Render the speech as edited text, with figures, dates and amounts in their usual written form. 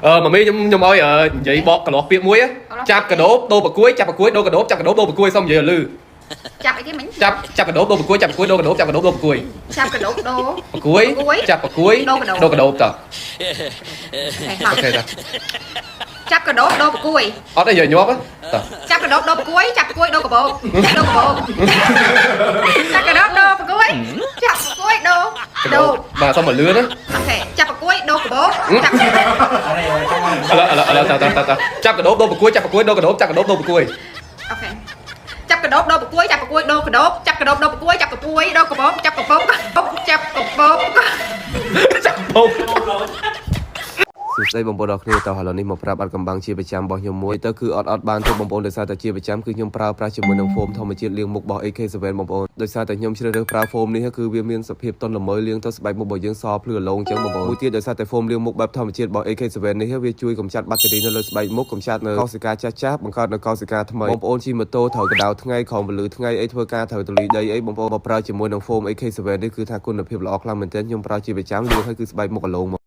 mà mi nhom ơi vậy bọt cả lọt việc muối á chạp cả đố đô bạc cuối chạp bạc cuối đô cả đố chạp cả đố đô bạc cuối xong vậy là lư chạp cái mình chạp cả đố đô bạc cuối chạp cuối đô cả đố chạp cả đố đô bạc cuối chạp cái đố bạc cuối chạp bạc cuối đô cả đố tờ ok ta chạp cái đố bạc cuối ở đây giờ nhóp á chạp cái đố bạc cuối chạp cuối đô cả bộ chạp cái đố bạc cuối chạp cuối đô mà xong mà lưa đó ok chạp bạc cuối đô cả bộ chạp cả đố đô bạc cuối chạp bạc cuối đô cả đố chạp cả đố đô bạc cuối ok chạp cái đố bạc cuối chạp bạc cuối đô cả đố chạp cái đố bạc cuối chạp bạc cuối đô cả bộ chạp cả bộ chạp cả bộ សួស្តីបងប្អូនអរគ្នាតើឥឡូវនេះមកប្រាប់អត់កំបាំងជាប្រចាំរបស់ខ្ញុំមួយទៅគឺអត់បានទៅបងប្អូនដោយសារតែជាប្រចាំគឺខ្ញុំប្រើប្រាស់ជាមួយនឹង foam ធម្មជាតិលាងមុខរបស់ AK7 បងប្អូនដោយសារតែខ្ញុំជ្រើសរើសប្រើ foam នេះគឺវាមានសភាពទន់ល្មើយលាងទៅស្បែកមុខរបស់យើងសភ្លឺរលោងអញ្ចឹងបងប្អូនមួយទៀតដោយសារតែ foam លាងមុខបែបធម្មជាតិរបស់ AK7 នេះវាជួយកម្ចាត់បាក់តេរីនៅលើស្បែកមុខកម្ចាត់នៅកោសិកាចាស់ៗបង្កើតនៅកោសិកាថ្មីបងប្អូនជិះម៉ូតូត្រូវកដៅថ្ងៃខំពលឺថ្ងៃអីធ្វើការត្រូវទលីដីអីបងប្អូនមកប្រើជាមួយនឹង foam AK7 នេះគឺថាគុណភាពល្អខ្លាំងមែនទែនខ្ញុំប្រើជាប្រចាំលាងហើយគឺស្បែកមុខរលោង